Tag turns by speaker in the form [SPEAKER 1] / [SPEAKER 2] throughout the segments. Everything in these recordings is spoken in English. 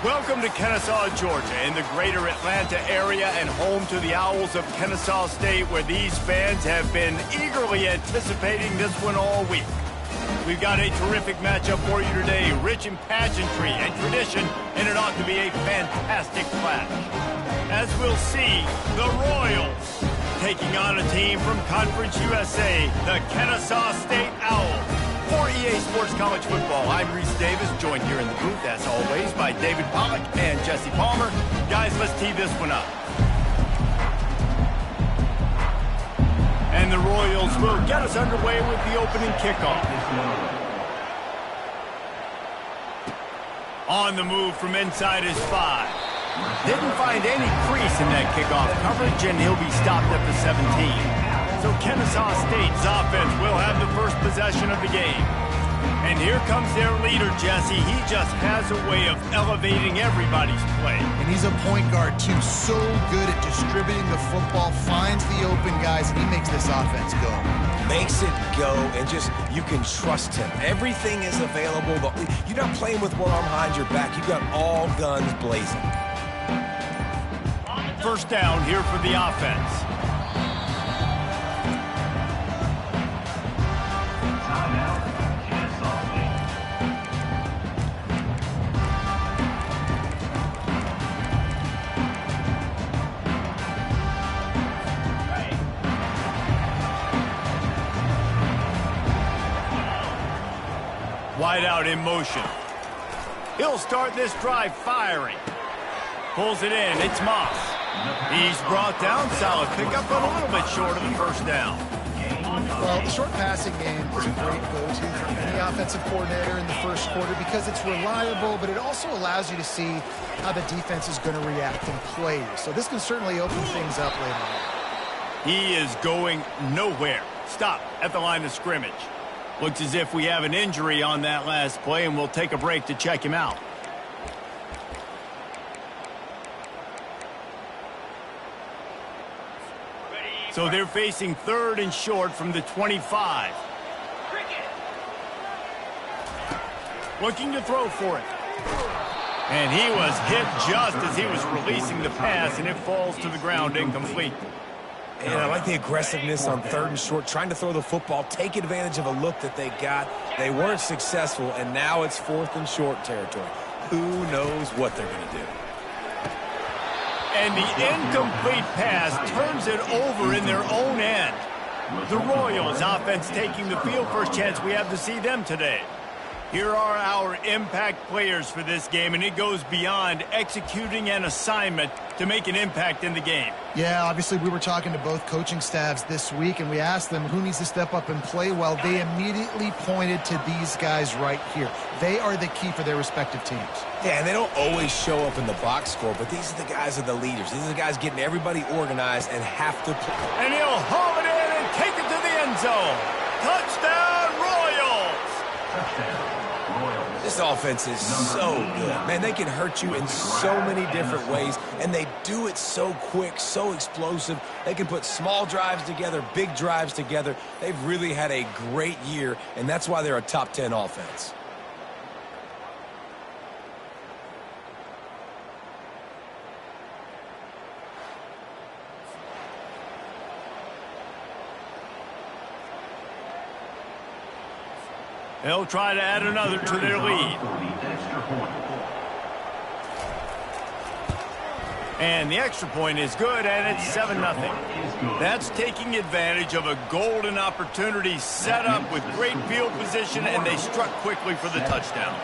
[SPEAKER 1] Welcome to Kennesaw, Georgia, in the greater Atlanta area and home to the Owls of Kennesaw State, where these fans have been eagerly anticipating this one all week. We've got a terrific matchup for you today, rich in pageantry and tradition, and it ought to be a fantastic clash. As we'll see, the Royals taking on a team from Conference USA, the Kennesaw State Owls. For EA Sports College Football, I'm Reese Davis, joined here in the booth, as always, by David Pollack and Jesse Palmer. Guys, let's tee this one up. And the Royals will get us underway with the opening kickoff. On the move from inside his 5. Didn't find any crease in that kickoff coverage, and he'll be stopped at the 17. So Kennesaw State's offense will have the first possession of the game. And here comes their leader, Jesse. He just has a way of elevating everybody's play.
[SPEAKER 2] And he's a point guard, too. So good at distributing the football, finds the open guys, and he makes this offense go.
[SPEAKER 3] Makes it go, and just, you can trust him. Everything is available. You're not playing with one arm behind your back. You've got all guns blazing.
[SPEAKER 1] First down here for the offense. Wide out in motion. He'll start this drive firing. Pulls it in. It's Moss. He's brought down. Solid pickup, but a little bit short of the first down.
[SPEAKER 2] Well, the short passing game is a great go-to for any offensive coordinator in the first quarter because it's reliable, but it also allows you to see how the defense is going to react and play. So this can certainly open things up later on.
[SPEAKER 1] He is going nowhere. Stop at the line of scrimmage. Looks as if we have an injury on that last play, and we'll take a break to check him out. So they're facing third and short from the 25. Looking to throw for it. And he was hit just as he was releasing the pass, and it falls to the ground incomplete.
[SPEAKER 3] And I like the aggressiveness on third and short, trying to throw the football, take advantage of a look that they got. They weren't successful, and now it's fourth and short territory. Who knows what they're going to do?
[SPEAKER 1] And the incomplete pass turns it over in their own end. The Royals offense taking the field. First chance we have to see them today. Here are our impact players for this game, and it goes beyond executing an assignment to make an impact in the game.
[SPEAKER 2] Yeah, obviously we were talking to both coaching staffs this week, and we asked them who needs to step up and play well. They immediately pointed to these guys right here. They are the key for their respective teams.
[SPEAKER 3] Yeah, and they don't always show up in the box score, but these are the guys that are the leaders. These are the guys getting everybody organized and have to play.
[SPEAKER 1] And he'll haul it in and take it to the end zone. Touchdown, Royals!
[SPEAKER 3] Touchdown. This offense is so good. Man, they can hurt you in so many different ways, and they do it so quick, so explosive. They can put small drives together, big drives together. They've really had a great year, and that's why they're a top 10 offense.
[SPEAKER 1] They'll try to add another to their lead. And the extra point is good, and it's 7-0. That's taking advantage of a golden opportunity set up with great field position, and they struck quickly for the touchdown.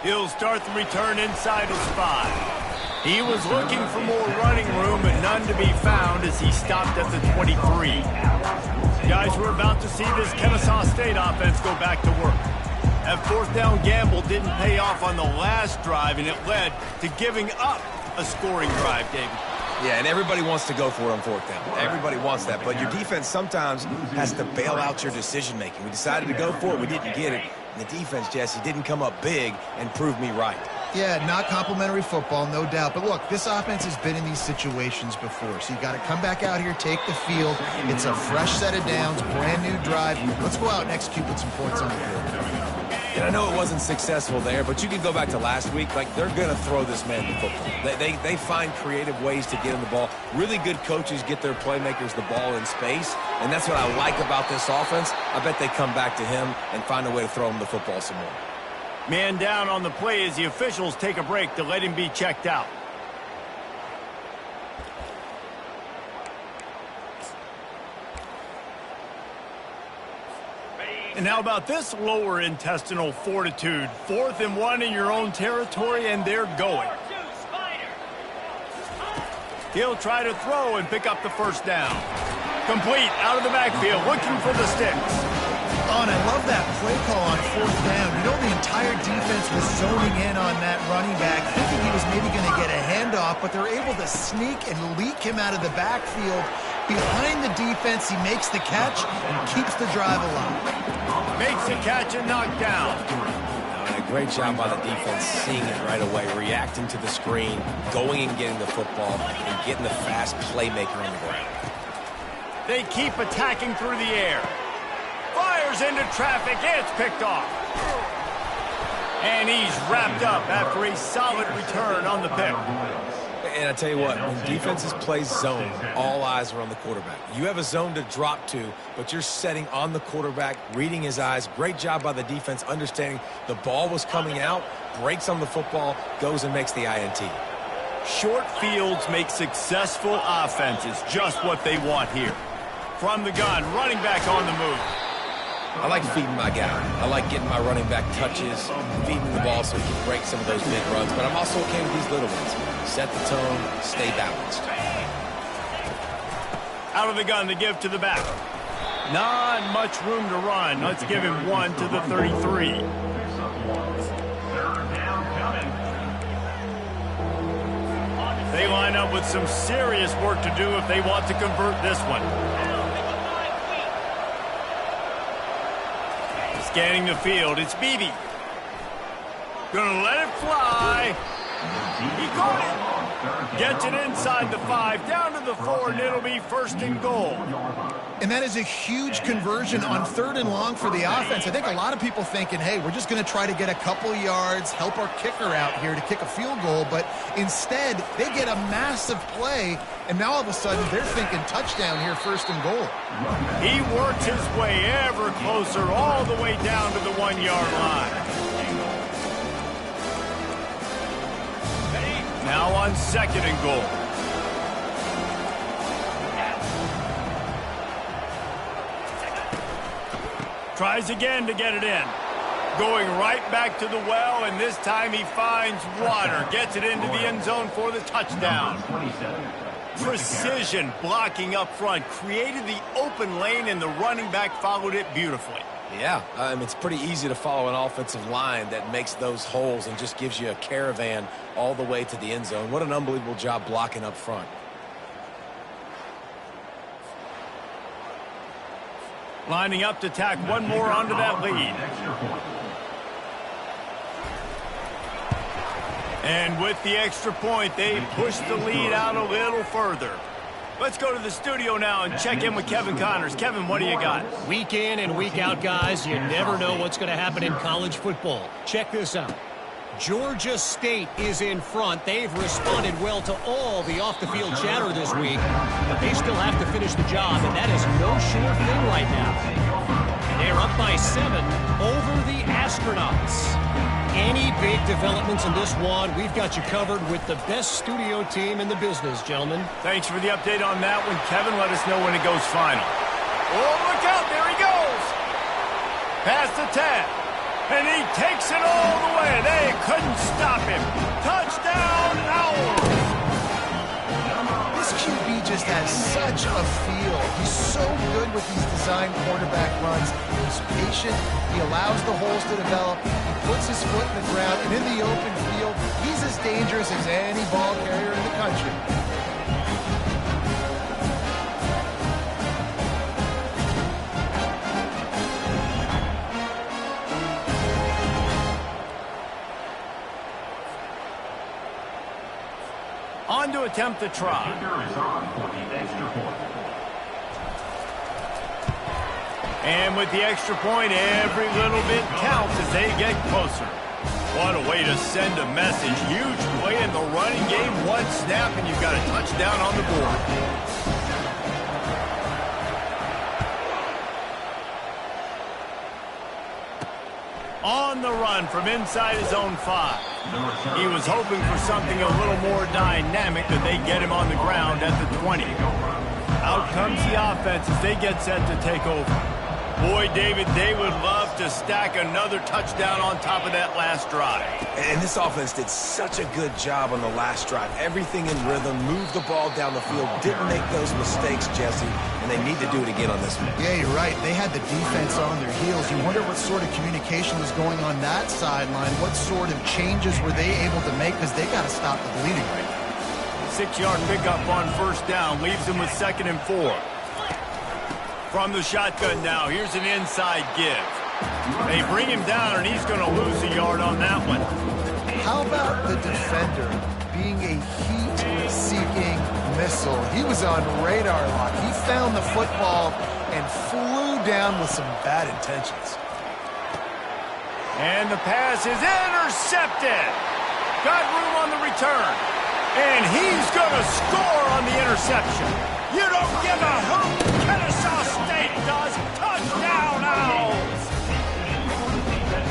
[SPEAKER 1] He'll start the return inside his 5. He was looking for more running room, but none to be found as he stopped at the 23. Guys, we're about to see this Kennesaw State offense go back to work. That fourth down gamble didn't pay off on the last drive, and it led to giving up a scoring drive, David.
[SPEAKER 3] Yeah, and everybody wants to go for it on fourth down. Everybody wants that, but your defense sometimes has to bail out your decision-making. We decided to go for it. We didn't get it. And the defense, Jesse, didn't come up big and prove me right.
[SPEAKER 2] Yeah, not complimentary football, no doubt. But look, this offense has been in these situations before. So you got to come back out here, take the field. It's a fresh set of downs, brand new drive. Let's go out and execute with some points on the field.
[SPEAKER 3] And I know it wasn't successful there, but you can go back to last week. Like, they're going to throw this man the football. They find creative ways to get him the ball. Really good coaches get their playmakers the ball in space, and that's what I like about this offense. I bet they come back to him and find a way to throw him the football some more.
[SPEAKER 1] Man down on the play as the officials take a break to let him be checked out. And how about this lower intestinal fortitude? 4th and 1 in your own territory, and they're going. He'll try to throw and pick up the first down. Complete out of the backfield, looking for the sticks.
[SPEAKER 2] Oh, and I love that play call on 4th down. You know, the entire defense was zoning in on that running back, thinking he was maybe going to get a handoff, but they're able to sneak and leak him out of the backfield. Behind the defense, he makes the catch and keeps the drive alive.
[SPEAKER 1] Makes the catch and knocked down.
[SPEAKER 3] A great job by the defense, seeing it right away, reacting to the screen, going and getting the football, and getting the fast playmaker on the ground.
[SPEAKER 1] They keep attacking through the air. Fires into traffic. It's picked off. And he's wrapped up after a solid return on the pick.
[SPEAKER 3] And I tell you what, when defenses play zone, all eyes are on the quarterback. You have a zone to drop to, but you're setting on the quarterback, reading his eyes. Great job by the defense, understanding the ball was coming out, breaks on the football, goes and makes the INT.
[SPEAKER 1] Short fields make successful offenses, just what they want here. From the gun, running back on the move.
[SPEAKER 3] I like feeding my guy. I like getting my running back touches, feeding the ball so he can break some of those big runs, but I'm also okay with these little ones. Set the tone, stay balanced.
[SPEAKER 1] Out of the gun to give to the back. Not much room to run. Let's give him 1 to the 33. They line up with some serious work to do if they want to convert this one. Scanning the field, it's Beebe. Gonna let it fly. He caught it. Gets it inside the 5, down to the 4, and it'll be 1st and goal.
[SPEAKER 2] And that is a huge conversion on 3rd and long for the offense. I think a lot of people thinking, hey, we're just going to try to get a couple yards, help our kicker out here to kick a field goal. But instead, they get a massive play, and now all of a sudden they're thinking touchdown here, 1st and goal.
[SPEAKER 1] He works his way ever closer all the way down to the 1-yard line. Now on 2nd and goal. Tries again to get it in. Going right back to the well, and this time he finds water. Gets it into the end zone for the touchdown. Precision blocking up front. Created the open lane, and the running back followed it beautifully.
[SPEAKER 3] Yeah, it's pretty easy to follow an offensive line that makes those holes and just gives you a caravan all the way to the end zone. What an unbelievable job blocking up front.
[SPEAKER 1] Lining up to tack one more onto that lead. And with the extra point, they push the lead out a little further. Let's go to the studio now and check in with Kevin Connors. Kevin, what do you got?
[SPEAKER 4] Week in and week out, guys, you never know what's going to happen in college football. Check this out. Georgia State is in front. They've responded well to all the off-the-field chatter this week, but they still have to finish the job, and that is no sure thing right now. And they're up by 7 over the Astronauts. Any big developments in this one, we've got you covered with the best studio team in the business, gentlemen.
[SPEAKER 1] Thanks for the update on that one, Kevin. Let us know when it goes final. Oh, look out. There he goes. Past the 10. And he takes it all the way. They couldn't stop him. Touchdown, Owls.
[SPEAKER 2] This QB just has such a feel. He's so good with these design quarterback runs. He's patient. He allows the holes to develop. He puts his foot in the ground. And in the open field, he's as dangerous as any ball carrier in the country.
[SPEAKER 1] On to attempt the try. And with the extra point, every little bit counts as they get closer. What a way to send a message. Huge play in the running game. One snap, and you've got a touchdown on the board. On the run from inside his own 5. He was hoping for something a little more dynamic, that they get him on the ground at the 20. Out comes the offense as they get set to take over. Boy, David, they would love to stack another touchdown on top of that last drive.
[SPEAKER 3] And this offense did such a good job on the last drive. Everything in rhythm, moved the ball down the field, didn't make those mistakes, Jesse, and they need to do it again on this one.
[SPEAKER 2] Yeah, you're right. They had the defense on their heels. You wonder what sort of communication was going on that sideline. What sort of changes were they able to make, because they got to stop the bleeding right now.
[SPEAKER 1] 6-yard pickup on first down leaves them with 2nd and 4. From the shotgun now, here's an inside give. They bring him down, and he's going to lose a yard on that one.
[SPEAKER 2] How about the defender being a heat-seeking missile? He was on radar lock. He found the football and flew down with some bad intentions.
[SPEAKER 1] And the pass is intercepted. Got room on the return. And he's going to score on the interception. You don't give a hoot. Kennesaw State does. Touchdown, Owls.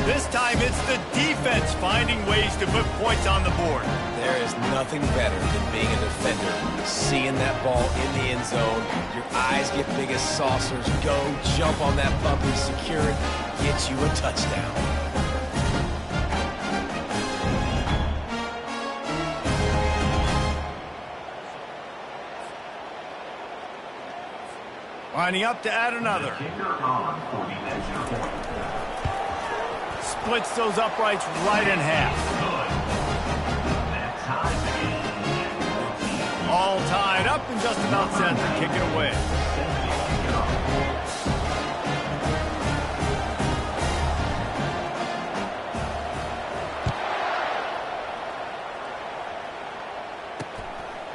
[SPEAKER 1] This time it's the defense finding ways to put points on the board.
[SPEAKER 3] There is nothing better than being a defender. Seeing that ball in the end zone, your eyes get big as saucers. Go, jump on that puppy, secure it, get you a touchdown.
[SPEAKER 1] Lining up to add another. Splits those uprights right in half. All tied up and just about set to kick it away.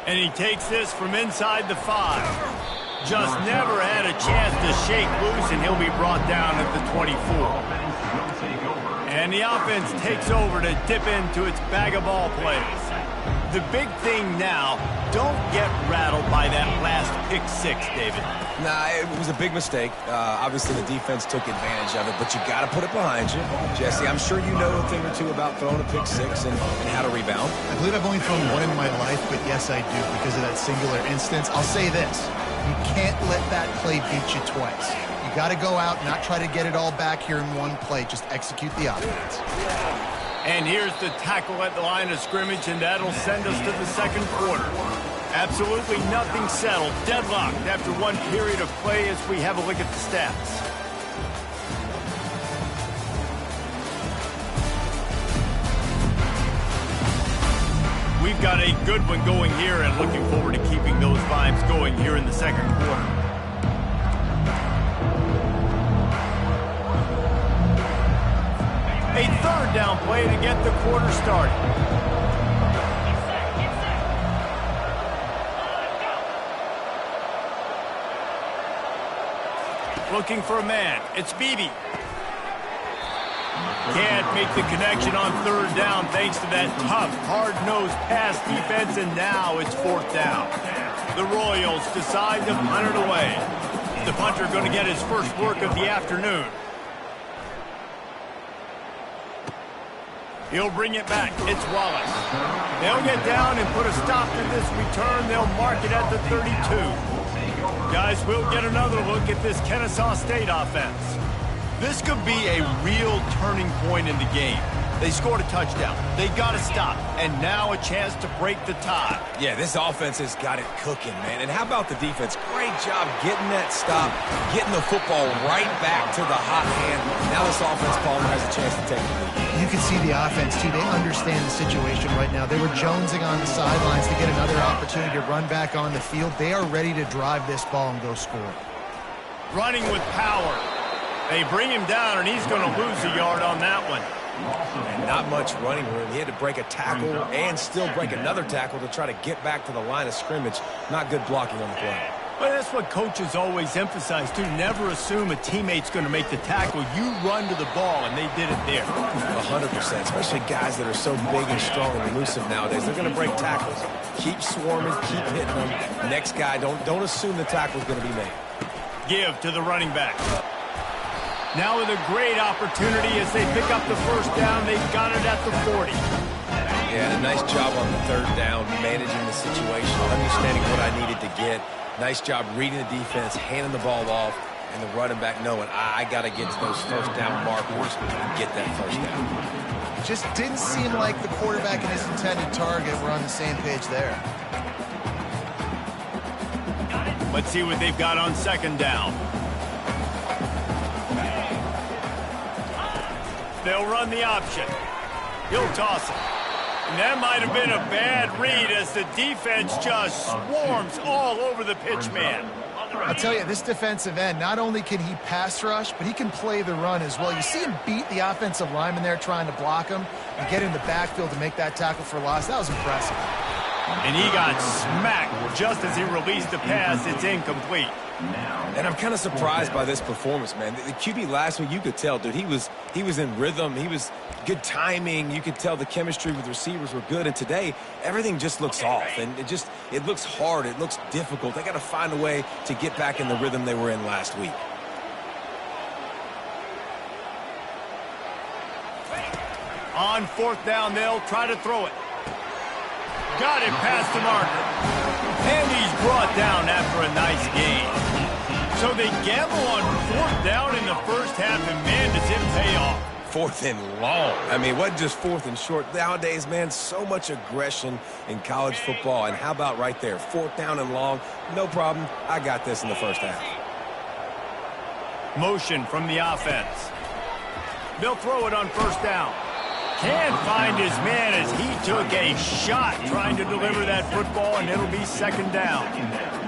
[SPEAKER 1] And he takes this from inside the 5. Just never had a chance to shake loose, and he'll be brought down at the 24. And the offense takes over to dip into its bag of ball plays. The big thing now, don't get rattled by that last pick 6, David.
[SPEAKER 3] Nah, it was a big mistake. Obviously, the defense took advantage of it, but you got to put it behind you. Jesse, I'm sure you know a thing or two about throwing a pick 6 and how to rebound.
[SPEAKER 2] I believe I've only thrown one in my life, but yes, I do, because of that singular instance. I'll say this. You can't let that play beat you twice. You got to go out and not try to get it all back here in one play. Just execute the offense.
[SPEAKER 1] And here's the tackle at the line of scrimmage, and that'll send us to the second quarter. Absolutely nothing settled. Deadlocked after one period of play as we have a look at the stats. We've got a good one going here, and looking forward to keeping those vibes going here in the second quarter. A third down play to get the quarter started. Looking for a man. It's Beebe. Can't make the connection on third down thanks to that tough, hard-nosed pass defense, and now it's 4th down. The Royals decide to punt it away. The punter going to get his first work of the afternoon. He'll bring it back. It's Wallace. They'll get down and put a stop to this return. They'll mark it at the 32. Guys, we'll get another look at this Kennesaw State offense. This could be a real turning point in the game. They scored a touchdown. They got to stop. And now a chance to break the tie.
[SPEAKER 3] Yeah, this offense has got it cooking, man. And how about the defense? Great job getting that stop, getting the football right back to the hot hand. Now this offense, Palmer, has a chance to take the lead.
[SPEAKER 2] You can see the offense, too. They understand the situation right now. They were jonesing on the sidelines to get another opportunity to run back on the field. They are ready to drive this ball and go score.
[SPEAKER 1] Running with power. They bring him down, and he's going to lose a yard on that one.
[SPEAKER 3] And not much running room. He had to break a tackle and still break another tackle to try to get back to the line of scrimmage. Not good blocking on the play.
[SPEAKER 1] Well, that's what coaches always emphasize, too. Never assume a teammate's going to make the tackle. You run to the ball, and they did it there.
[SPEAKER 3] 100%, especially guys that are so big and strong and elusive nowadays. They're going to break tackles. Keep swarming, keep hitting them. Next guy, don't assume the tackle's going to be made.
[SPEAKER 1] Give to the running back. Now with a great opportunity as they pick up the first down. They've got it at the 40.
[SPEAKER 3] Yeah, a nice job on the third down, managing the situation, understanding what I needed to get. Nice job reading the defense, handing the ball off, and the running back knowing I got to get to those first down markers and get that first down.
[SPEAKER 2] It just didn't seem like the quarterback and his intended target were on the same page there.
[SPEAKER 1] Let's see what they've got on second down. They'll run the option. He'll toss it. And that might have been a bad read as the defense just swarms all over the pitch man.
[SPEAKER 2] I'll tell you, this defensive end, not only can he pass rush, but he can play the run as well. You see him beat the offensive lineman there trying to block him and get in the backfield to make that tackle for loss. That was impressive.
[SPEAKER 1] And he got smacked just as he released the pass. It's incomplete.
[SPEAKER 3] And I'm kind of surprised by this performance, man. The QB last week, you could tell, dude, he was in rhythm. He was good timing. You could tell the chemistry with receivers were good. And today, everything just looks off. And it looks hard. It looks difficult. They got to find a way to get back in the rhythm they were in last week.
[SPEAKER 1] On fourth down, they'll try to throw it. Got it past the marker. And he's brought down after a nice gain. So they gamble on fourth down in the first half, and man, does it pay off.
[SPEAKER 3] Fourth and long. I mean, what just fourth and short? Nowadays, man, so much aggression in college football. And how about right there? Fourth down and long. No problem. I got this in the first half.
[SPEAKER 1] Motion from the offense. They'll throw it on first down. Can't find his man as he took a shot trying to deliver that football, and it'll be second down.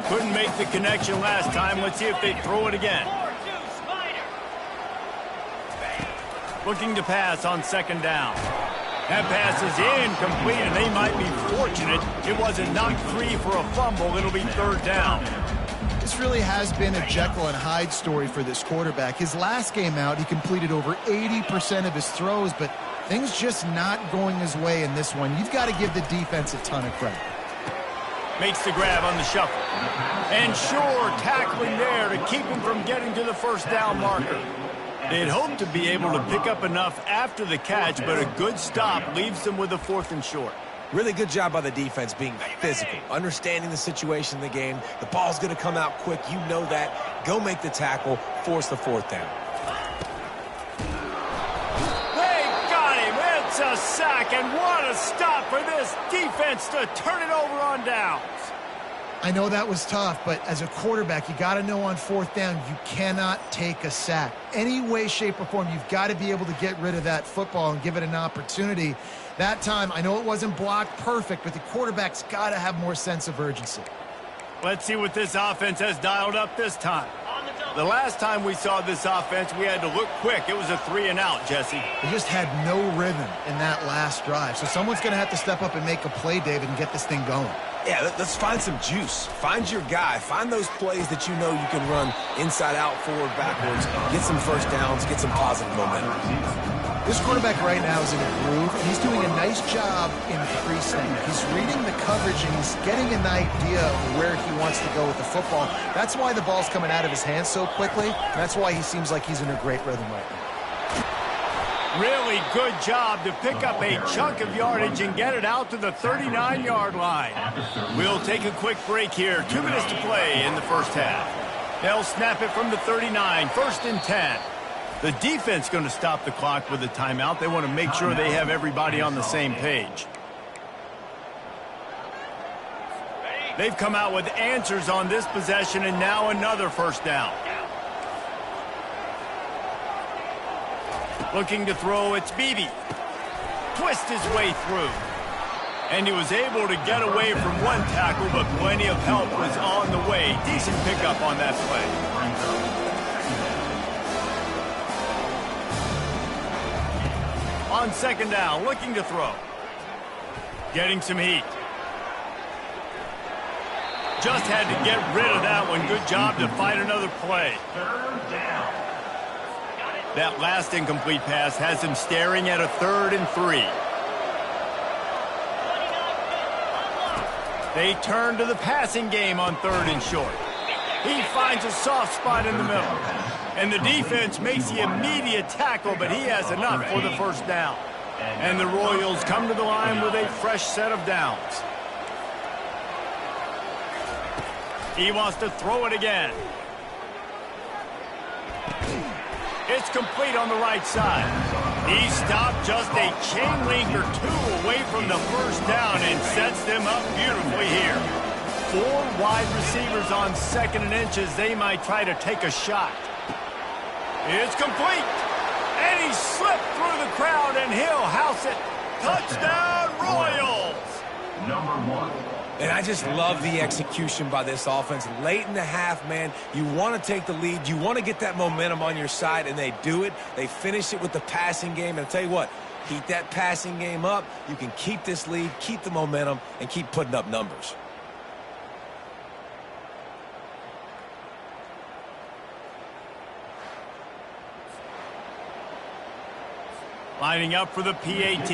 [SPEAKER 1] Couldn't make the connection last time. Let's see if they throw it again. Looking to pass on second down. That pass is incomplete, and they might be fortunate it wasn't knocked free for a fumble. It'll be third down.
[SPEAKER 2] This really has been a Jekyll and Hyde story for this quarterback. His last game out, he completed over 80% of his throws, but things just not going his way in this one. You've got to give the defense a ton of credit.
[SPEAKER 1] Makes the grab on the shuffle. And sure, tackling there to keep him from getting to the first down marker. They'd hoped to be able to pick up enough after the catch, but a good stop leaves them with a fourth and short.
[SPEAKER 3] Really good job by the defense being physical, understanding the situation in the game. The ball's going to come out quick. You know that. Go make the tackle, force the fourth down.
[SPEAKER 1] It's a sack, and what a stop for this defense to turn it over on downs.
[SPEAKER 2] I know that was tough, but as a quarterback, you got to know on fourth down, you cannot take a sack. Any way, shape, or form, you've got to be able to get rid of that football and give it an opportunity. That time, I know it wasn't blocked perfect, but the quarterback's got to have more sense of urgency.
[SPEAKER 1] Let's see what this offense has dialed up this time. The last time we saw this offense, we had to look quick. It was a 3-and-out, Jesse.
[SPEAKER 2] They just had no rhythm in that last drive. So someone's going to have to step up and make a play, David, and get this thing going.
[SPEAKER 3] Yeah, let's find some juice. Find your guy. Find those plays that you know you can run inside out, forward, backwards. Get some first downs. Get some positive momentum.
[SPEAKER 2] This quarterback right now is in a groove, and he's doing a nice job in pre-snap. He's reading the coverage, and he's getting an idea of where he wants to go with the football. That's why the ball's coming out of his hands so quickly. That's why he seems like he's in a great rhythm right now.
[SPEAKER 1] Really good job to pick up a chunk of yardage and get it out to the 39-yard line. We'll take a quick break here. 2 minutes to play in the first half. They'll snap it from the 39, first and 10. The defense going to stop the clock with a timeout. They want to make sure they have everybody on the same page. They've come out with answers on this possession, and now another first down. Looking to throw, it's Beebe. Twist his way through. And he was able to get away from one tackle, but plenty of help was on the way. Decent pickup on that play. On second down, looking to throw. Getting some heat. just had to get rid of that one. Good job to find another play. That last incomplete pass has him staring at a 3rd and 3. They turn to the passing game on 3rd and short. He finds a soft spot in the middle. And the defense makes the immediate tackle, but he has enough for the first down. And the Royals come to the line with a fresh set of downs. He wants to throw it again. It's complete on the right side. He stopped just a chain link or 2 away from the first down and sets them up beautifully here. 4 wide receivers on 2nd and inches. They might try to take a shot. It's complete. And he slipped through the crowd, and he'll house it. Touchdown, Royals!
[SPEAKER 3] Number 1. And I just love the execution by this offense. Late in the half, man, you want to take the lead. You want to get that momentum on your side, and they do it. They finish it with the passing game. And I'll tell you what, keep that passing game up. You can keep this lead, keep the momentum, and keep putting up numbers.
[SPEAKER 1] Lining up for the PAT.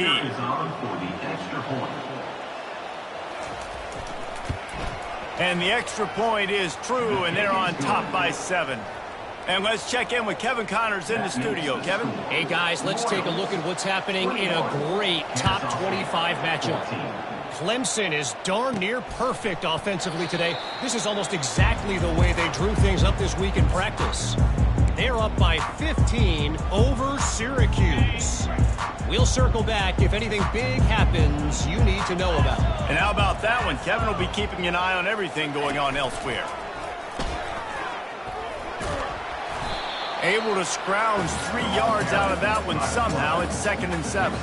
[SPEAKER 1] And the extra point is true, and they're on top by 7. And let's check in with Kevin Connors in the studio. Kevin?
[SPEAKER 4] Hey, guys, let's take a look at what's happening in a great top 25 matchup. Clemson is darn near perfect offensively today. This is almost exactly the way they drew things up this week in practice. They're up by 15 over Syracuse. We'll circle back if anything big happens you need to know about.
[SPEAKER 1] And how about that one? Kevin will be keeping an eye on everything going on elsewhere. Able to scrounge 3 yards out of that one somehow. It's 2nd and 7.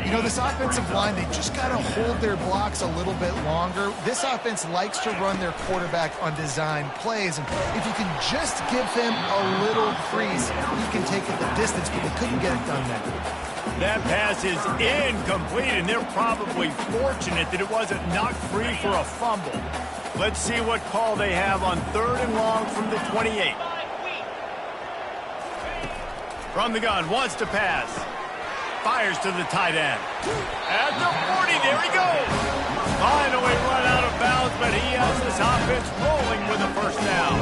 [SPEAKER 2] You know, this offensive line, they just got to hold their blocks a little bit longer. This offense likes to run their quarterback on design plays. And if you can just give him a little crease, he can take it the distance, but they couldn't get it done there.
[SPEAKER 1] That pass is incomplete, and they're probably fortunate that it wasn't knocked free for a fumble. Let's see what call they have on 3rd and long from the 28. From the gun, wants to pass. Fires to the tight end. At the 40, there he goes. Finally run out of bounds, but he has this offense rolling with a first down.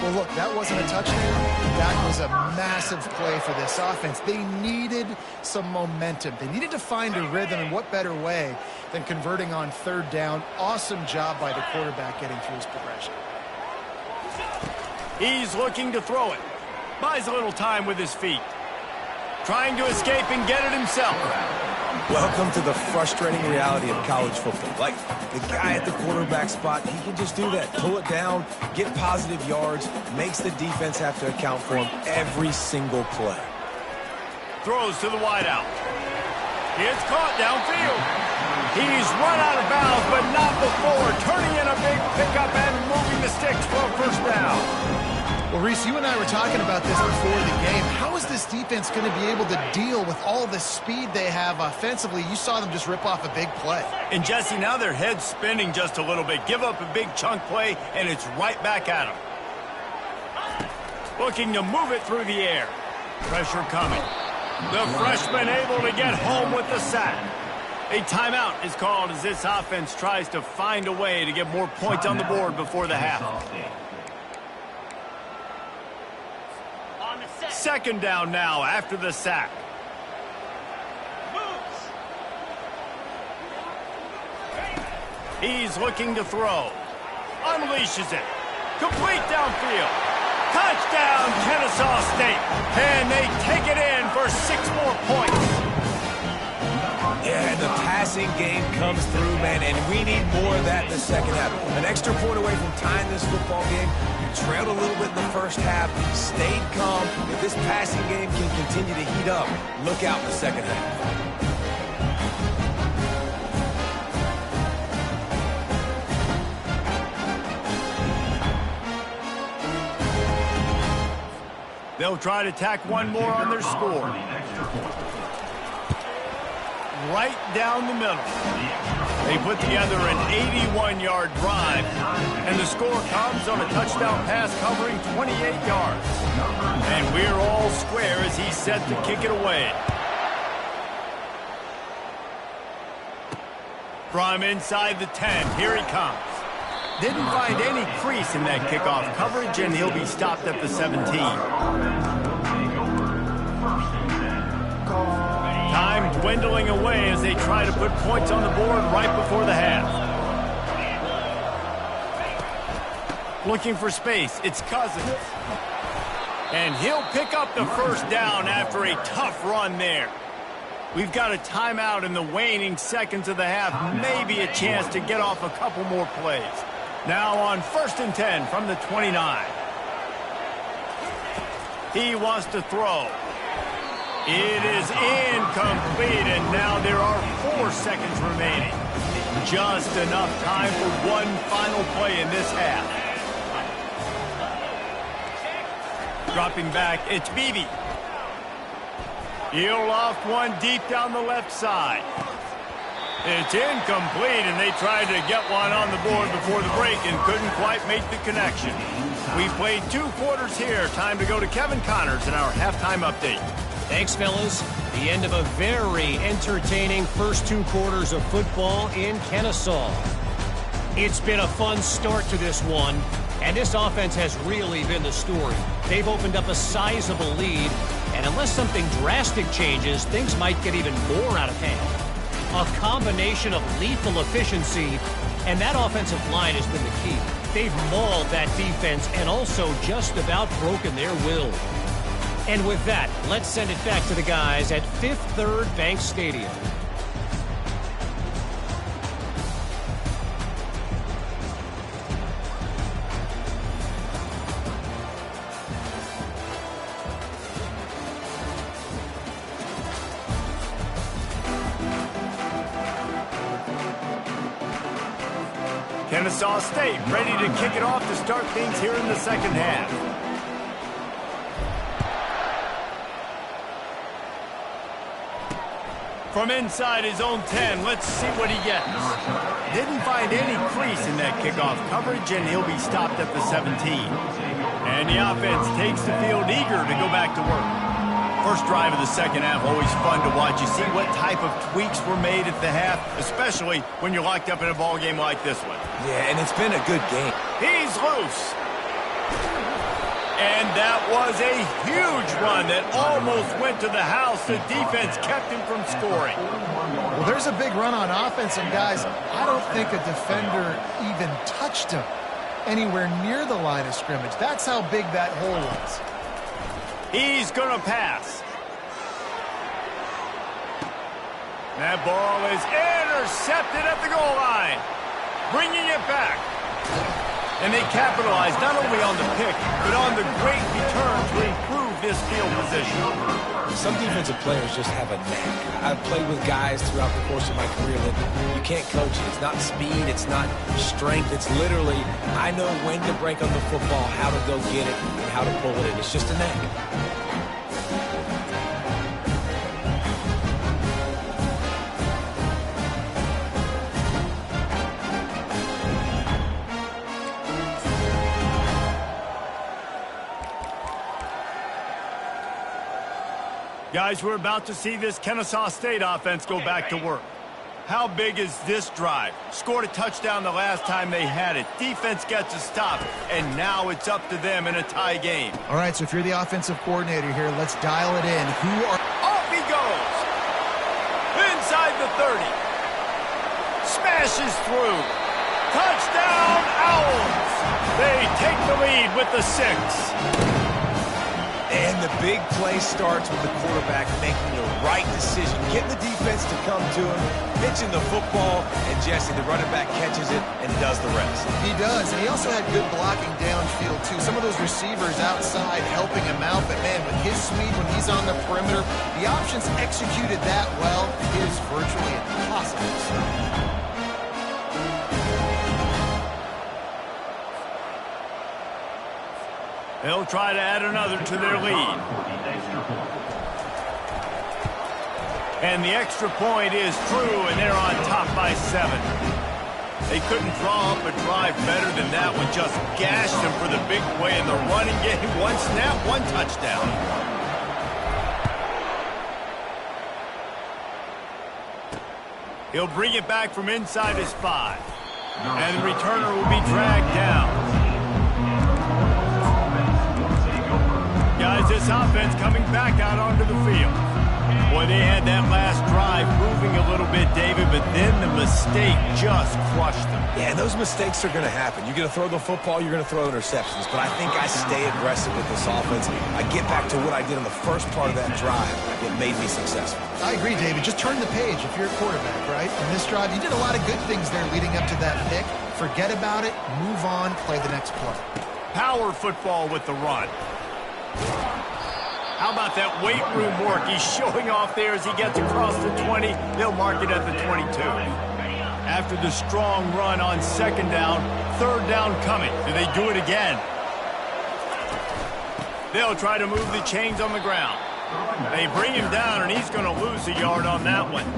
[SPEAKER 2] Well, look, that wasn't a touchdown. That was a massive play for this offense. They needed some momentum. They needed to find a rhythm, and what better way than converting on 3rd down. Awesome job by the quarterback getting through his progression.
[SPEAKER 1] He's looking to throw it. Buys a little time with his feet. Trying to escape and get it himself.
[SPEAKER 3] Welcome to the frustrating reality of college football. Like, the guy at the quarterback spot, he can just do that. Pull it down, get positive yards, makes the defense have to account for him every single play.
[SPEAKER 1] Throws to the wideout. It's caught downfield. He's run out of bounds, but not before. Turning in a big pickup and moving the sticks for a first down.
[SPEAKER 2] Well, Reese, you and I were talking about this before the game. How is this defense going to be able to deal with all the speed they have offensively? You saw them just rip off a big play.
[SPEAKER 1] And, Jesse, now their head's spinning just a little bit. Give up a big chunk play, and it's right back at them. Looking to move it through the air. Pressure coming. The freshman able to get home with the sack. A timeout is called as this offense tries to find a way to get more points on the board before the half. 2nd down now after the sack. He's looking to throw. Unleashes it. Complete downfield. Touchdown, Kennesaw State. And they take it in for 6 more points.
[SPEAKER 3] Yeah, and the passing game comes through, man, and we need more of that in the second half. An extra point away from tying this football game. You trailed a little bit in the first half, stayed calm. If this passing game can continue to heat up, look out in the second half.
[SPEAKER 1] They'll try to tack one more on their score. Right down the middle. They put together an 81-yard drive, and the score comes on a touchdown pass covering 28 yards. And we're all square as he's set to kick it away. From inside the 10, here he comes. Didn't find any crease in that kickoff coverage, and he'll be stopped at the 17. Time dwindling away as they try to put points on the board right before the half. Looking for space, it's Cousins. And he'll pick up the first down after a tough run there. We've got a timeout in the waning seconds of the half, maybe a chance to get off a couple more plays. Now on 1st and 10 from the 29. He wants to throw. It is incomplete, and now there are 4 seconds remaining. Just enough time for one final play in this half. Dropping back, it's Beebe. He'll loft one deep down the left side. It's incomplete, and they tried to get one on the board before the break and couldn't quite make the connection. We played 2 quarters here. Time to go to Kevin Connors in our halftime update.
[SPEAKER 4] Thanks, fellas. The end of a very entertaining first 2 quarters of football in Kennesaw. It's been a fun start to this one, and this offense has really been the story. They've opened up a sizable lead, and unless something drastic changes, things might get even more out of hand. A combination of lethal efficiency, and that offensive line has been the key. They've mauled that defense and also just about broken their will. And with that, let's send it back to the guys at Fifth Third Bank Stadium.
[SPEAKER 1] Kennesaw State ready to kick it off to start things here in the second half. From inside his own 10, let's see what he gets. Didn't find any crease in that kickoff coverage, and he'll be stopped at the 17. And the offense takes the field eager to go back to work. First drive of the second half, always fun to watch. You see what type of tweaks were made at the half, especially when you're locked up in a ball game like this one.
[SPEAKER 3] Yeah, and it's been a good game.
[SPEAKER 1] He's loose. And that was a huge run that almost went to the house. The defense kept him from scoring.
[SPEAKER 2] Well, there's a big run on offense, and guys, I don't think a defender even touched him anywhere near the line of scrimmage. That's how big that hole was.
[SPEAKER 1] He's going to pass. That ball is intercepted at the goal line. Bringing it back. And they capitalize not only on the pick, but on the great return to improve this field position.
[SPEAKER 3] Some defensive players just have a knack. I've played with guys throughout the course of my career that you can't coach it. It's not speed, it's not strength. It's literally, I know when to break on the football, how to go get it, and how to pull it in. It's just a knack.
[SPEAKER 1] Guys, we're about to see this Kennesaw State offense go back to work. How big is this drive? Scored a touchdown the last time they had it. Defense gets a stop, and now it's up to them in a tie game.
[SPEAKER 2] All right, so if you're the offensive coordinator here, let's dial it in.
[SPEAKER 1] Off he goes! Inside the 30. Smashes through. Touchdown, Owls! They take the lead with the 6.
[SPEAKER 3] And the big play starts with the quarterback making the right decision, getting the defense to come to him, pitching the football, and Jesse, the running back, catches it and does the rest.
[SPEAKER 2] He does, and he also had good blocking downfield, too. Some of those receivers outside helping him out, but, man, with his speed when he's on the perimeter, the options executed that well, it is virtually impossible to stop.
[SPEAKER 1] They'll try to add another to their lead. And the extra point is true, and they're on top by 7. They couldn't draw up a drive better than that one. Just gashed them for the big play in the running game. One snap, one touchdown. He'll bring it back from inside his 5. And the returner will be dragged down. Guys, this offense coming back out onto the field. Boy, they had that last drive moving a little bit, David, but then the mistake just crushed them.
[SPEAKER 3] Yeah, those mistakes are going to happen. You're going to throw the football, you're going to throw interceptions. But I think I stay aggressive with this offense. I get back to what I did in the first part of that drive that made me successful. I
[SPEAKER 2] agree, David. Just turn the page if you're a quarterback, right? In this drive, you did a lot of good things there leading up to that pick. Forget about it, move on, play the next play.
[SPEAKER 1] Power football with the run. How about that weight room work? He's showing off there as he gets across the 20. They'll mark it at the 22. After the strong run on second down, third down coming. Do they do it again? They'll try to move the chains on the ground. They bring him down, and he's going to lose a yard on that one.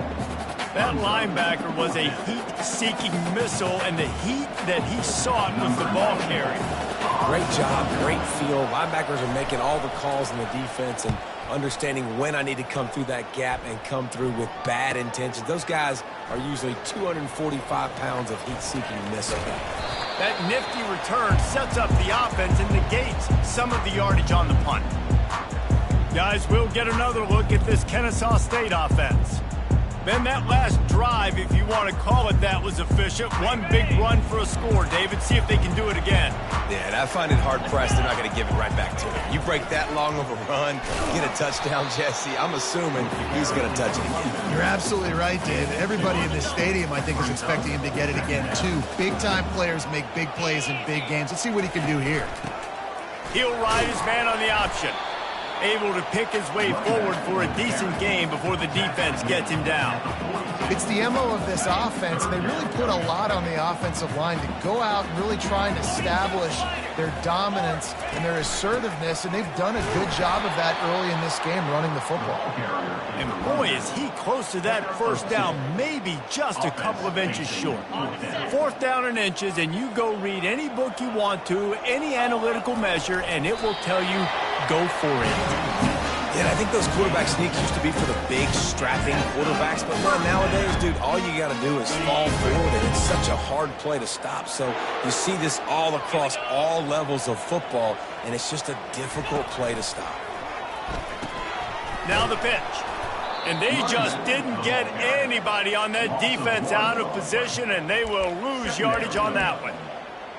[SPEAKER 1] That linebacker was a heat-seeking missile, and the heat that he sought was the ball carrier.
[SPEAKER 3] Great job, great feel. Linebackers are making all the calls in the defense and understanding when I need to come through that gap and come through with bad intentions. Those guys are usually 245 pounds of heat-seeking missile.
[SPEAKER 1] That nifty return sets up the offense and negates some of the yardage on the punt. Guys, we'll get another look at this Kennesaw State offense. Ben, that last drive, if you want to call it that, was efficient. One big run for a score. David, see if they can do it again.
[SPEAKER 3] Yeah, and I find it hard-pressed they're not going to give it right back to him. You break that long of a run, get a touchdown, Jesse, I'm assuming he's going to touch it again.
[SPEAKER 2] You're absolutely right, David. Everybody in this stadium, I think, is expecting him to get it again, too. Big-time players make big plays in big games. Let's see what he can do here.
[SPEAKER 1] He'll ride his man on the option. Able to pick his way forward for a decent game before the defense gets him down.
[SPEAKER 2] It's the MO of this offense, and they really put a lot on the offensive line to go out and really try and establish their dominance and their assertiveness, and they've done a good job of that early in this game, running the football.
[SPEAKER 1] And boy, is he close to that first down, maybe just a couple of inches short. Fourth down in inches, and you go read any book you want to, any analytical measure, and it will tell you, go for it.
[SPEAKER 3] Yeah, I think those quarterback sneaks used to be for the big, strapping quarterbacks, but man, nowadays, dude, all you got to do is fall forward, and it's such a hard play to stop. So you see this all across all levels of football, and it's just a difficult play to stop.
[SPEAKER 1] Now the pitch. And they just didn't get anybody on that defense out of position, and they will lose yardage on that one.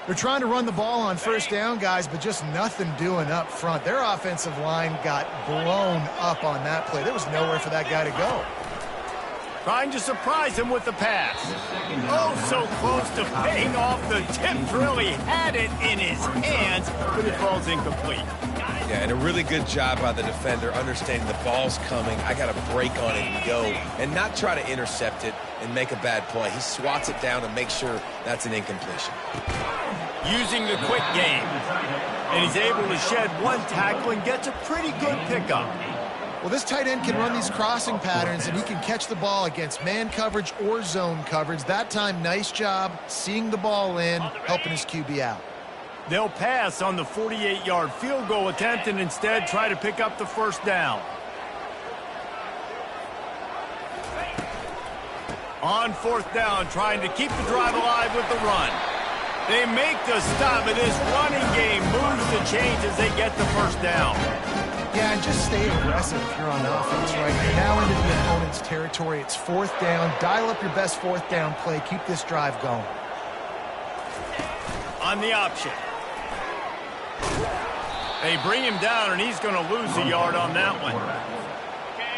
[SPEAKER 2] They're trying to run the ball on first down, guys, but just nothing doing up front. Their offensive line got blown up on that play. There was nowhere for that guy to go.
[SPEAKER 1] Trying to surprise him with the pass. Oh, so close to paying off the tip drill. He had it in his hands, but it falls incomplete.
[SPEAKER 3] Yeah, and a really good job by the defender understanding the ball's coming. I got to break on it and go, and not try to intercept it and make a bad play. He swats it down and makes sure that's an incompletion.
[SPEAKER 1] Using the quick game, and he's able to shed one tackle and gets a pretty good pickup.
[SPEAKER 2] Well, this tight end can run these crossing patterns, and he can catch the ball against man coverage or zone coverage. That time, nice job seeing the ball in, helping his QB out.
[SPEAKER 1] They'll pass on the 48-yard field goal attempt and instead try to pick up the first down. On fourth down, trying to keep the drive alive with the run. They make the stop, and this running game moves the chains as they get the first down.
[SPEAKER 2] Yeah, and just stay aggressive if you're on offense, right? You're now into the opponent's territory. It's fourth down. Dial up your best fourth down play. Keep this drive going.
[SPEAKER 1] On the option. They bring him down, and he's going to lose a yard on that one.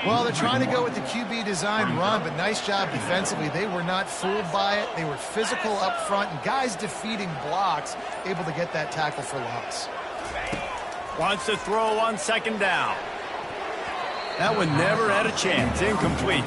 [SPEAKER 2] Well, they're trying to go with the QB design run, but nice job defensively. They were not fooled by it. They were physical up front, and guys defeating blocks, able to get that tackle for loss.
[SPEAKER 1] Wants to throw on second down. That one never had a chance. Incomplete.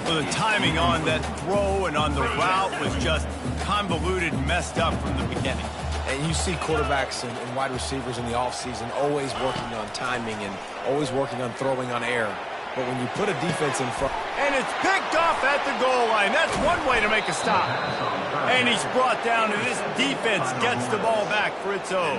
[SPEAKER 1] Well, the timing on that throw and on the route was just convoluted and messed up from the beginning.
[SPEAKER 3] And you see quarterbacks and wide receivers in the offseason always working on timing and always working on throwing on air. But when you put a defense in front...
[SPEAKER 1] And it's picked off at the goal line. That's one way to make a stop. And he's brought down, and this defense gets the ball back for its own.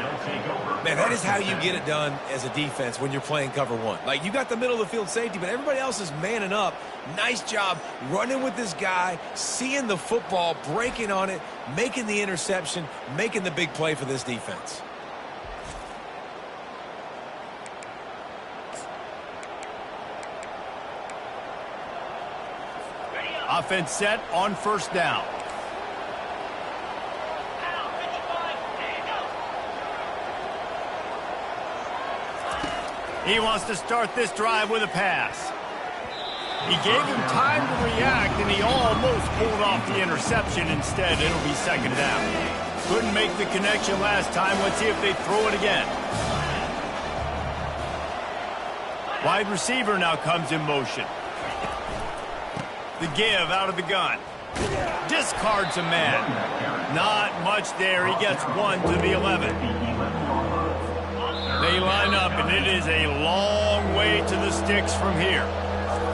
[SPEAKER 3] Man, that is how you get it done as a defense when you're playing cover one. Like, you got the middle of the field safety, but everybody else is manning up. Nice job running with this guy, seeing the football, breaking on it, making the interception, making the big play for this defense.
[SPEAKER 1] Offense set on first down. He wants to start this drive with a pass. He gave him time to react, and he almost pulled off the interception. Instead, it'll be second down. Couldn't make the connection last time. Let's see if they throw it again. Wide receiver now comes in motion. The give out of the gun. Discards a man. Not much there. He gets one to the 11. They line up, and it is a long way to the sticks from here.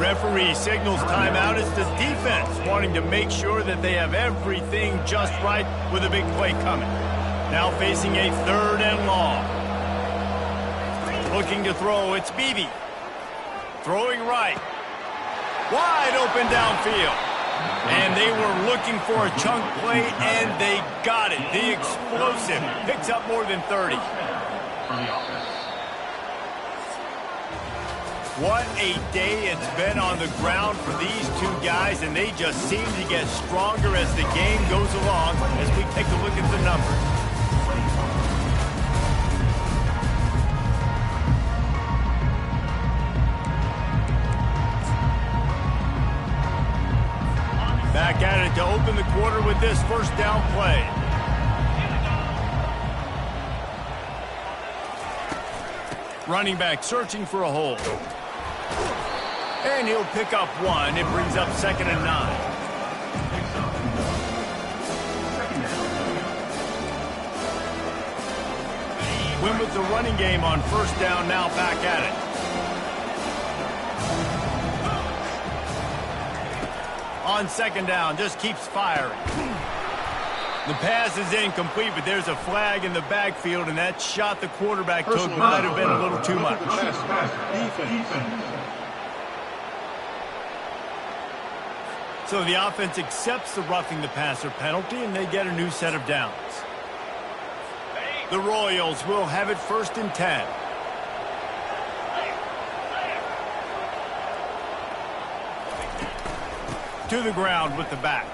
[SPEAKER 1] Referee signals timeout. It's the defense wanting to make sure that they have everything just right with a big play coming. Now facing a third and long. Looking to throw, it's Beebe. Throwing right. Wide open downfield. And they were looking for a chunk play, and they got it. The explosive picks up more than 30. What a day it's been on the ground for these two guys, and they just seem to get stronger as the game goes along as we take a look at the numbers. Back at it to open the quarter with this first down play. Running back searching for a hole. And he'll pick up one. It brings up 2nd and 9. Win with the running game on first down, now back at it. On 2nd down, just keeps firing. The pass is incomplete, but there's a flag in the backfield, and that shot the quarterback took might have been a little too much. So the offense accepts the roughing the passer penalty, and they get a new set of downs. The Royals will have it 1st and 10. To the ground with the back.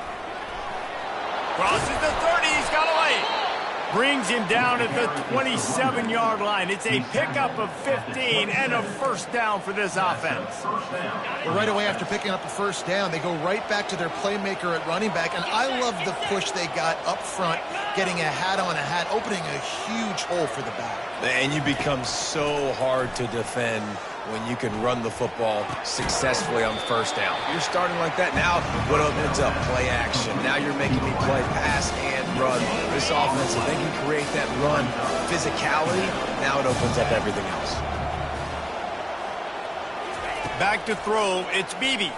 [SPEAKER 1] Crosses the 30, he's got away. Brings him down at the 27-yard line. It's a pickup of 15 and a first down for this offense.
[SPEAKER 2] Well, right away after picking up a first down, they go right back to their playmaker at running back, and I love the push they got up front, getting a hat on a hat, opening a huge hole for the back.
[SPEAKER 3] And you become so hard to defend when you can run the football successfully on first down. You're starting like that. Now what opens up? Play action. Now you're making me play pass and run. This offense, if they can create that run physicality, now it opens up everything else.
[SPEAKER 1] Back to throw, it's Beebe.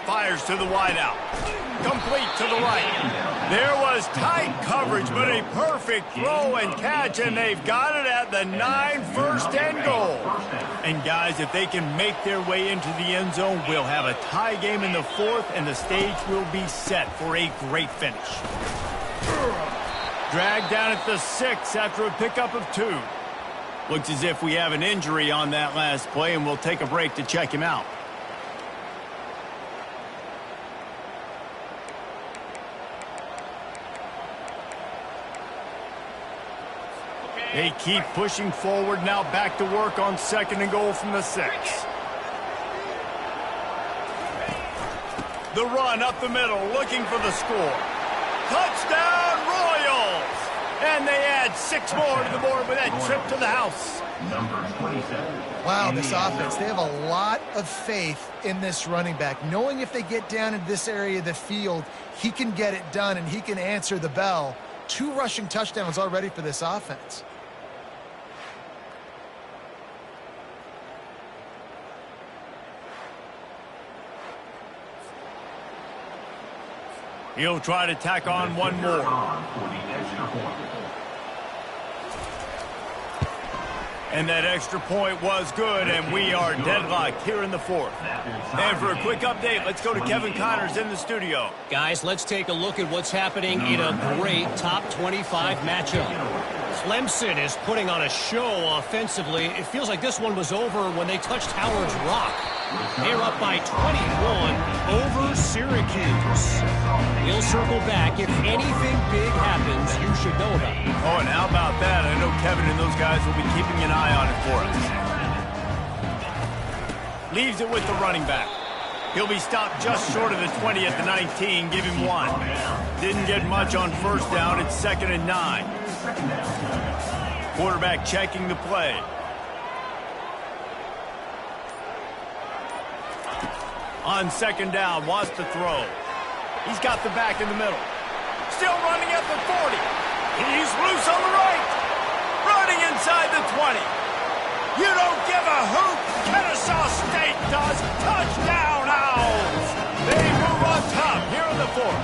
[SPEAKER 1] Fires to the wideout. Complete to the right. There was tight coverage, but a perfect throw and catch, and they've got it at the 9, 1st and goal. And guys, if they can make their way into the end zone, we'll have a tie game in the 4th, and the stage will be set for a great finish. Dragged down at the 6 after a pickup of 2. Looks as if we have an injury on that last play, and we'll take a break to check him out. They keep pushing forward, now back to work on 2nd and goal from the 6. The run up the middle, looking for the score. Touchdown, Royals! And they add 6 more to the board with that trip to the house.
[SPEAKER 2] Wow, this offense, they have a lot of faith in this running back, knowing if they get down into this area of the field, he can get it done and he can answer the bell. 2 rushing touchdowns already for this offense.
[SPEAKER 1] He'll try to tack on one more. And that extra point was good, and we are deadlocked here in the fourth. And for a quick update, let's go to Kevin Connors in the studio.
[SPEAKER 4] Guys, let's take a look at what's happening in a great top 25 matchup. Clemson is putting on a show offensively. It feels like this one was over when they touched Howard's Rock. They're up by 21 over Syracuse. We'll circle back. If anything big happens, you should know about it.
[SPEAKER 1] Oh, and how about that? I know Kevin and those guys will be keeping an eye on it for us. Leaves it with the running back. He'll be stopped just short of the 20 at the 19. Give him one. Didn't get much on first down. It's 2nd and 9. Quarterback checking the play. On 2nd down, wants to throw. He's got the back in the middle. Still running at the 40. He's loose on the right. Running inside the 20. You don't give a hoot. Kennesaw State does. Touchdown, Owls. They move on top here in the fourth.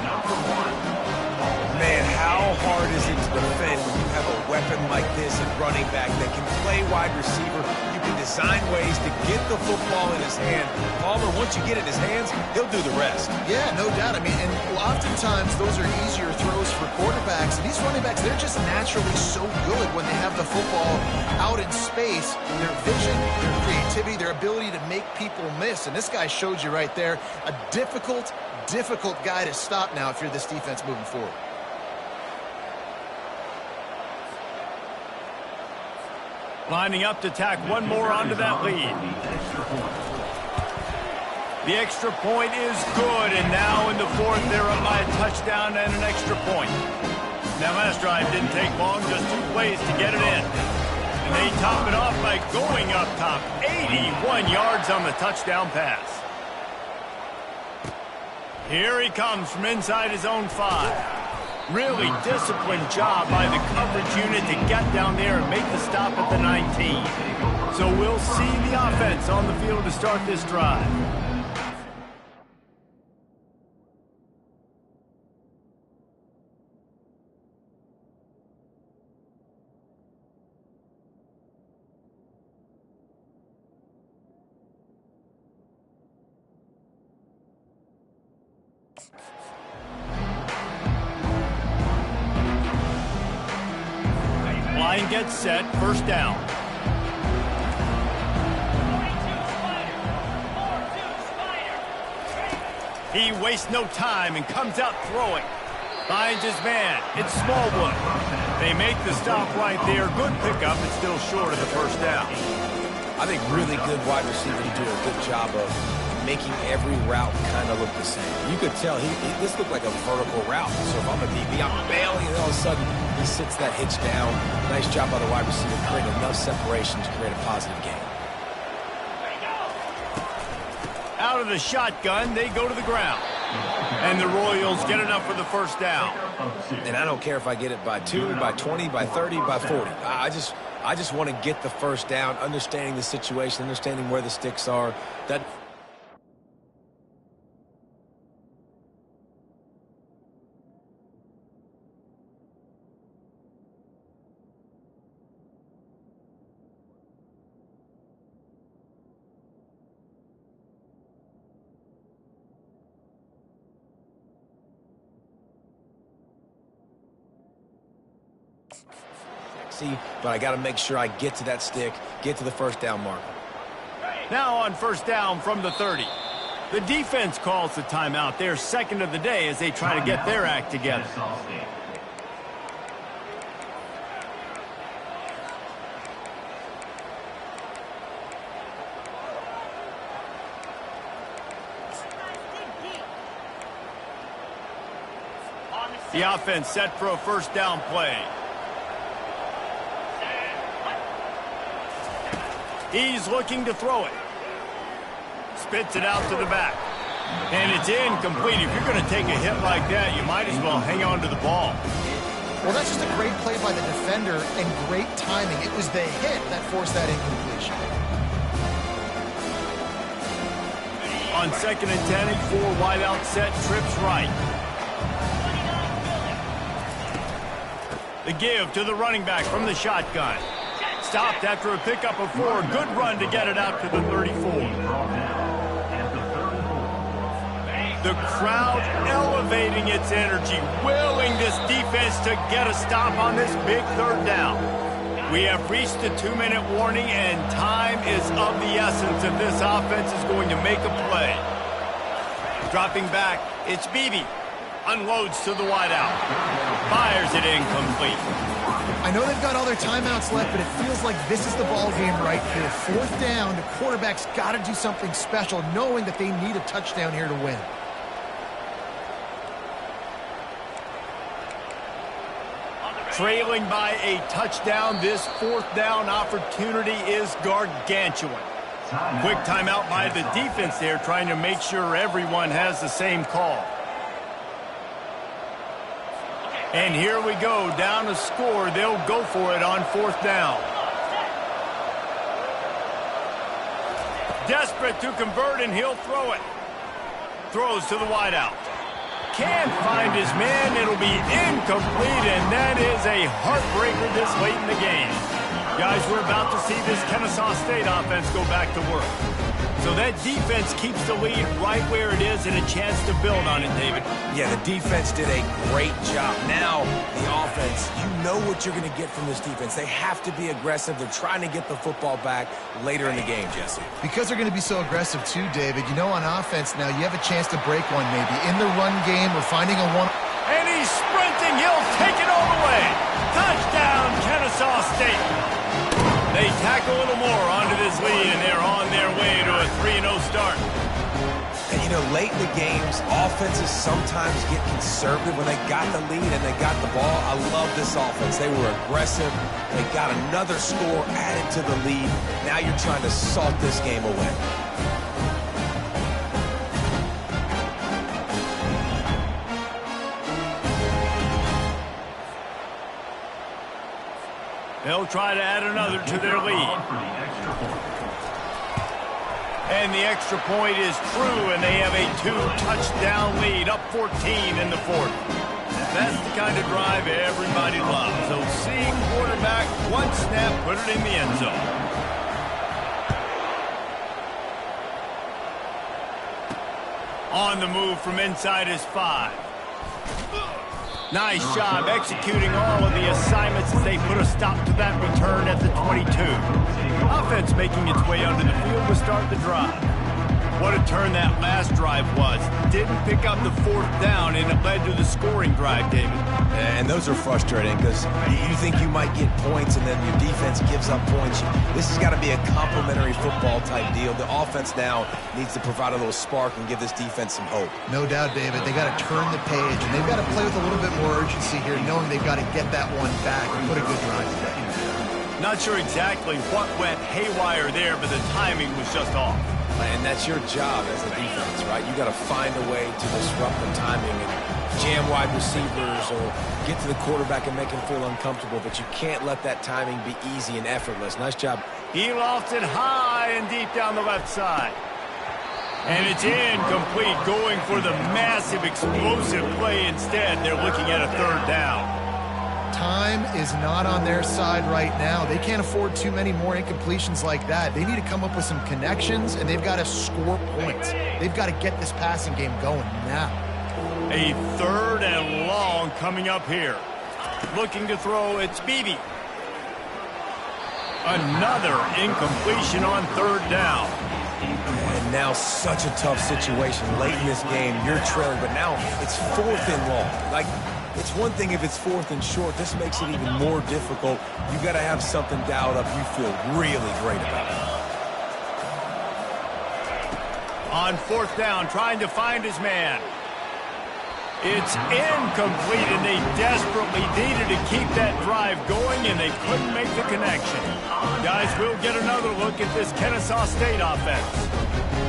[SPEAKER 3] Man, how hard is it to defend when you have a weapon like this at running back that can play wide receiver? You can design ways to get the football in his hand. Palmer, once you get it in his hands, he'll do the rest.
[SPEAKER 2] Yeah, no doubt. I mean, and oftentimes those are easier throws for quarterbacks. And these running backs, they're just naturally so good when they have the football out in space. Their vision, their creativity, their ability to make people miss. And this guy showed you right there, a difficult guy to stop now if you're this defense moving forward.
[SPEAKER 1] Lining up to tack one more onto that lead. The extra point is good, and now in the fourth, they're up by a touchdown and an extra point. Now, last drive didn't take long, just 2 plays to get it in. And they top it off by going up top. 81 yards on the touchdown pass. Here he comes from inside his own 5. Really disciplined job by the coverage unit to get down there and make the stop at the 19. So we'll see the offense on the field to start this drive. Line gets set, first down. He wastes no time and comes out throwing. Finds his man. It's Smallwood. They make the stop right there. Good pickup, but still short of the first down.
[SPEAKER 3] I think really good wide receivers do a good job of making every route kind of look the same. You could tell this looked like a vertical route. So if I'm a DB, I'm bailing, and all of a sudden he sits that hitch down. Nice job by the wide receiver, creating enough separation to create a positive gain.
[SPEAKER 1] Out of the shotgun, they go to the ground. And the Royals get enough for the first down.
[SPEAKER 3] And I don't care if I get it by 2, by 20, by 30, by 40. I just want to get the first down, understanding the situation, understanding where the sticks are. That. But I got to make sure I get to that stick, get to the first down marker.
[SPEAKER 1] Now on first down from the 30. The defense calls the timeout. Their second of the day as they try to get their act together. The offense set for a first down play. He's looking to throw it. Spits it out to the back. And it's incomplete. If you're going to take a hit like that, you might as well hang on to the ball.
[SPEAKER 2] Well, that's just a great play by the defender and great timing. It was the hit that forced that incompletion.
[SPEAKER 1] On 2nd and 10, 4 wide out set, trips right. The give to the running back from the shotgun. Stopped after a pickup of 4. Good run to get it out to the 34. The crowd elevating its energy, willing this defense to get a stop on this big third down. We have reached the 2-minute warning, and time is of the essence if this offense is going to make a play. Dropping back, it's Beebe. Unloads to the wideout. Fires it incomplete.
[SPEAKER 2] I know they've got all their timeouts left, but it feels like this is the ball game right here. 4th down, the quarterback's got to do something special, knowing that they need a touchdown here to win.
[SPEAKER 1] Trailing by a touchdown, this 4th down opportunity is gargantuan. Quick timeout by the defense there, trying to make sure everyone has the same call. And here we go, down to score. They'll go for it on 4th down. Desperate to convert, and he'll throw it. Throws to the wideout. Can't find his man. It'll be incomplete, and that is a heartbreaker this late in the game. Guys, we're about to see this Kennesaw State offense go back to work. So that defense keeps the lead right where it is and a chance to build on it, David.
[SPEAKER 3] Yeah, the defense did a great job. Now, the offense, you know what you're going to get from this defense. They have to be aggressive. They're trying to get the football back later in the game, Jesse.
[SPEAKER 2] Because they're going to be so aggressive too, David, you know on offense now you have a chance to break one maybe. In the run game, we're finding a one.
[SPEAKER 1] And he's sprinting. He'll take it all the way. Touchdown, Kennesaw State. They tack a little more onto this lead, and they're on their way to a 3-0 start.
[SPEAKER 3] And, you know, late in the games, offenses sometimes get conservative when they got the lead and they got the ball. I love this offense. They were aggressive. They got another score added to the lead. Now you're trying to salt this game away.
[SPEAKER 1] They'll try to add another to their lead. And the extra point is true, and they have a 2-touchdown lead, up 14 in the 4th. That's the kind of drive everybody loves. So seeing quarterback, one snap, put it in the end zone. On the move from inside his 5. Nice job executing all of the assignments as they put a stop to that return at the 22. Offense making its way onto the field to start the drive. What a turn that last drive was. Didn't pick up the 4th down, and it led to the scoring drive, David.
[SPEAKER 3] And those are frustrating because you think you might get points and then your defense gives up points. This has got to be a complimentary football type deal. The offense now needs to provide a little spark and give this defense some hope.
[SPEAKER 2] No doubt, David. They got to turn the page, and they've got to play with a little bit more urgency here, knowing they've got to get that one back and put a good drive together.
[SPEAKER 1] Not sure exactly what went haywire there, but the timing was just off.
[SPEAKER 3] And that's your job as a defense, right? You got to find a way to disrupt the timing and jam wide receivers or get to the quarterback and make him feel uncomfortable, but you can't let that timing be easy and effortless. Nice job.
[SPEAKER 1] He lofts it high and deep down the left side. And it's incomplete, going for the massive explosive play instead. They're looking at a 3rd down.
[SPEAKER 2] Time is not on their side right now. They can't afford too many more incompletions like that. They need to come up with some connections, and they've got to score points. They've got to get this passing game going now.
[SPEAKER 1] A 3rd and long coming up here. Looking to throw, it's Beebe. Another incompletion on 3rd down.
[SPEAKER 3] And now such a tough situation late in this game. You're trailing, but now it's 4th and long. Like, it's one thing if it's 4th and short. This makes it even more difficult. You got to have something dialed up you feel really great about it.
[SPEAKER 1] On 4th down, trying to find his man. It's incomplete, and they desperately needed to keep that drive going, and they couldn't make the connection. Guys, we'll get another look at this Kennesaw State offense.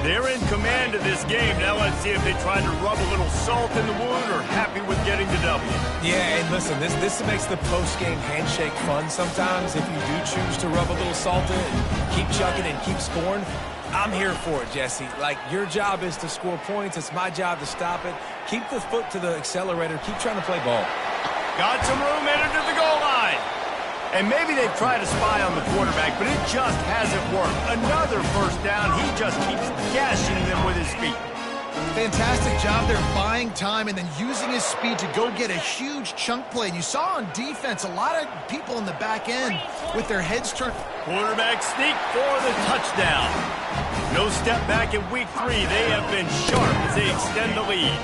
[SPEAKER 1] They're in command of this game. Now let's see if they try to rub a little salt in the wound or happy with getting the W.
[SPEAKER 3] Yeah, and listen, this makes the post-game handshake fun sometimes. If you do choose to rub a little salt in and keep chucking and keep scoring, I'm here for it, Jesse. Like, your job is to score points. It's my job to stop it. Keep the foot to the accelerator. Keep trying to play ball.
[SPEAKER 1] Got some room headed to the goal line. And maybe they've tried to spy on the quarterback, but it just hasn't worked. Another first down. He just keeps gashing them with his feet.
[SPEAKER 2] Fantastic job there buying time and then using his speed to go get a huge chunk play. And you saw on defense a lot of people in the back end with their heads turned.
[SPEAKER 1] Quarterback sneak for the touchdown. No step back in week 3. They have been sharp as they extend the lead.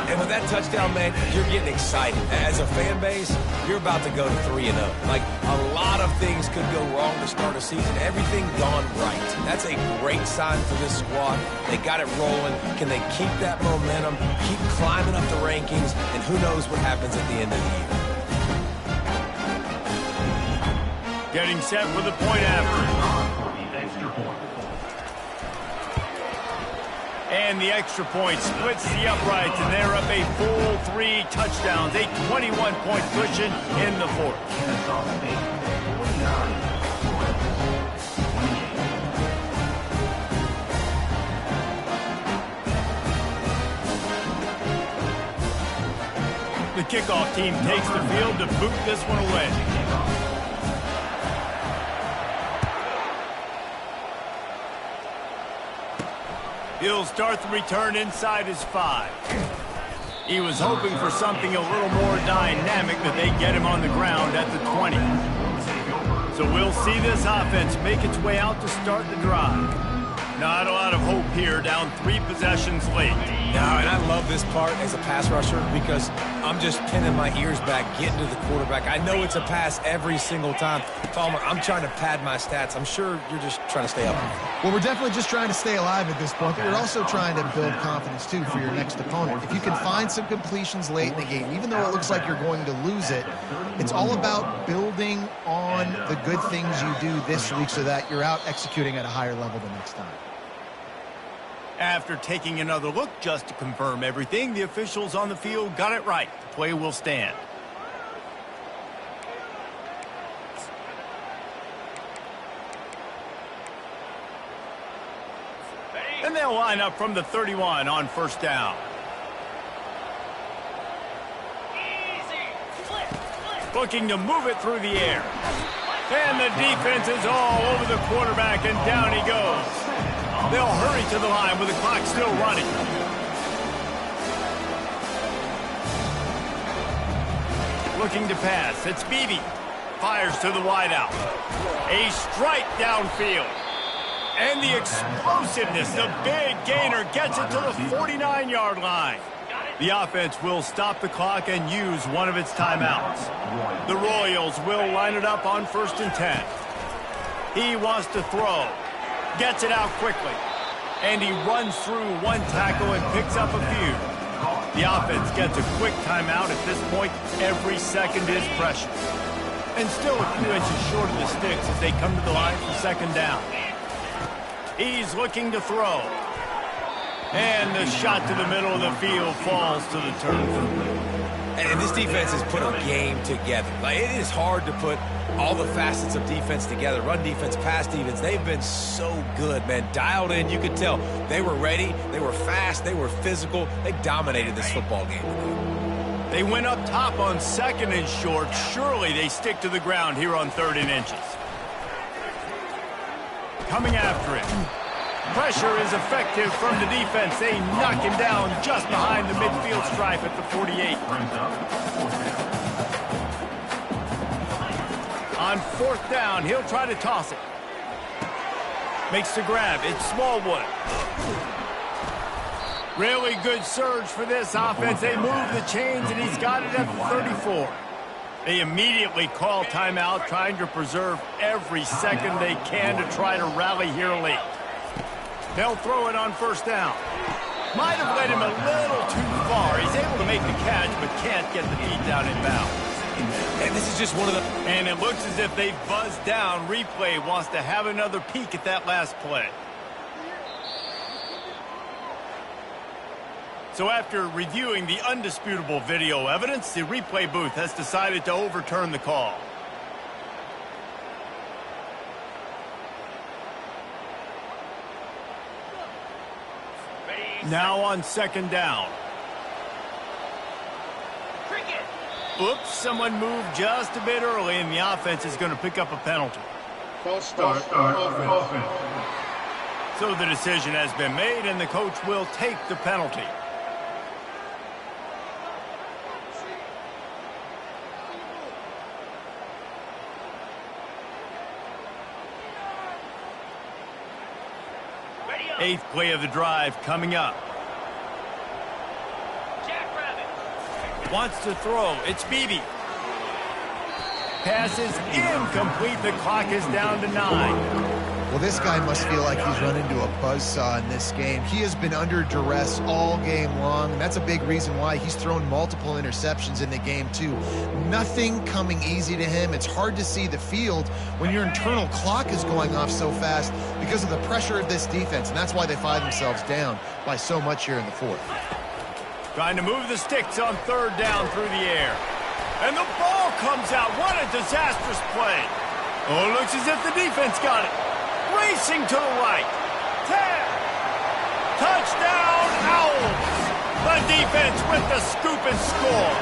[SPEAKER 3] And with that touchdown, man, you're getting excited. As a fan base, you're about to go to 3-0. Like, a lot of things could go wrong to start a season. Everything gone right. That's a great sign for this squad. They got it rolling. Can they keep that momentum, keep climbing up the rankings, and who knows what happens at the end of the year.
[SPEAKER 1] Getting set for the point after. And the extra point splits the uprights, and they're up a full 3 touchdowns, a 21-point cushion in the 4th. The kickoff team takes the field to boot this one away. He'll start the return inside his 5. He was hoping for something a little more dynamic, but they get him on the ground at the 20. So we'll see this offense make its way out to start the drive. Not a lot of hope here, down 3 possessions late.
[SPEAKER 3] No, and I love this part as a pass rusher because I'm just pinning my ears back, getting to the quarterback. I know it's a pass every single time. Palmer, I'm trying to pad my stats. I'm sure you're just trying to stay up.
[SPEAKER 2] Well, we're definitely just trying to stay alive at this point, but we're also trying to build confidence, too, for your next opponent. If you can find some completions late in the game, even though it looks like you're going to lose it, it's all about building on the good things you do this week so that you're out executing at a higher level the next time.
[SPEAKER 1] After taking another look just to confirm everything, the officials on the field got it right. The play will stand. And they'll line up from the 31 on first down. Looking to move it through the air. And the defense is all over the quarterback, and down he goes. They'll hurry to the line with the clock still running. Looking to pass. It's Beebe. Fires to the wideout. A strike downfield. And the explosiveness, the big gainer gets it to the 49-yard line. The offense will stop the clock and use one of its timeouts. The Royals will line it up on 1st and 10. He wants to throw. Gets it out quickly. And he runs through 1 tackle and picks up a few. The offense gets a quick timeout. At this point, every second is precious. And still a few inches short of the sticks as they come to the line for 2nd down. He's looking to throw. And the shot to the middle of the field falls to the turf.
[SPEAKER 3] And this defense has put a game together. Like, it is hard to put all the facets of defense together. Run defense, pass defense. They've been so good, man. Dialed in. You could tell they were ready. They were fast. They were physical. They dominated this football game.
[SPEAKER 1] They went up top on 2nd and short. Surely they stick to the ground here on 3rd and inches. Coming after it. Pressure is effective from the defense. They knock him down just behind the midfield stripe at the 48. On 4th down, he'll try to toss it. Makes the grab. It's Smallwood. Really good surge for this offense. They move the chains, and he's got it at the 34. They immediately call timeout, trying to preserve every second they can to try to rally here late. They'll throw it on 1st down. Might have led him a little too far. He's able to make the catch, but can't get the feet down in bounds.
[SPEAKER 3] And this is just one of the...
[SPEAKER 1] And it looks as if they've buzzed down. Replay wants to have another peek at that last play. So after reviewing the undisputable video evidence, the replay booth has decided to overturn the call. Now on 2nd down. Oops, someone moved just a bit early, and the offense is going to pick up a penalty.
[SPEAKER 5] False start offense.
[SPEAKER 1] So the decision has been made, and the coach will take the penalty. Eighth play of the drive coming up. Wants to throw. It's Beebe. Pass is incomplete. The clock is down to 9.
[SPEAKER 2] Well, this guy must feel like he's run into a buzzsaw in this game. He has been under duress all game long, and that's a big reason why he's thrown multiple interceptions in the game, too. Nothing coming easy to him. It's hard to see the field when your internal clock is going off so fast because of the pressure of this defense, and that's why they find themselves down by so much here in the fourth.
[SPEAKER 1] Trying to move the sticks on third down through the air. And the ball comes out. What a disastrous play. Oh, it looks as if the defense got it. Racing to the right. 10. Touchdown, Owls. The defense with the scoop and score.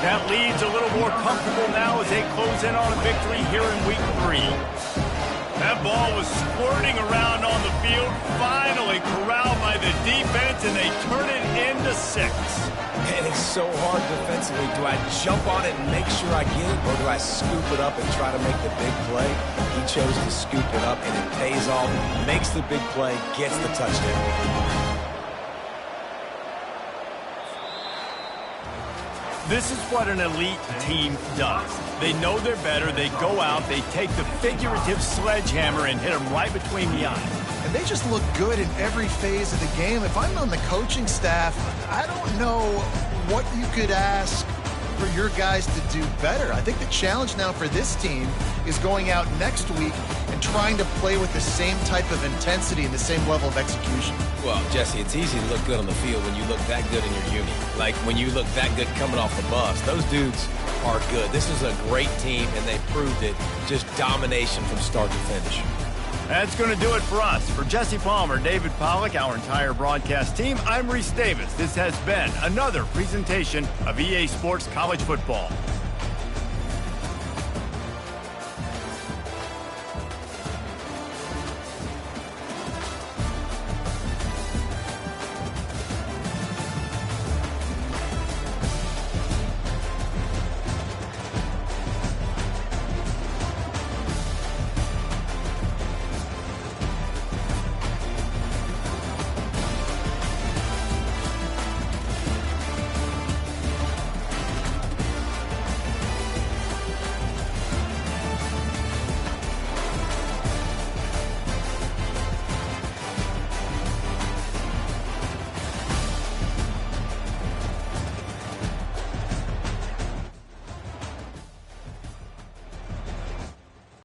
[SPEAKER 1] That lead's a little more comfortable now as they close in on a victory here in week 3. That ball was squirting around on the field, finally corralled by the defense, and they turn it into 6.
[SPEAKER 3] And it's so hard defensively. Do I jump on it and make sure I get it, or do I scoop it up and try to make the big play? He chose to scoop it up, and it pays off, makes the big play, gets the touchdown.
[SPEAKER 1] This is what an elite team does. They know they're better. They go out. They take the figurative sledgehammer and hit them right between the eyes.
[SPEAKER 2] And they just look good in every phase of the game. If I'm on the coaching staff, I don't know what you could ask for your guys to do better. I think the challenge now for this team is going out next week and trying to play with the same type of intensity and the same level of execution.
[SPEAKER 3] Well, Jesse, it's easy to look good on the field when you look that good in your uni. Like when you look that good coming off the bus. Those dudes are good. This is a great team, and they proved it. Just domination from start to finish.
[SPEAKER 1] That's going to do it for us. For Jesse Palmer, David Pollack, our entire broadcast team, I'm Reese Davis. This has been another presentation of EA Sports College Football.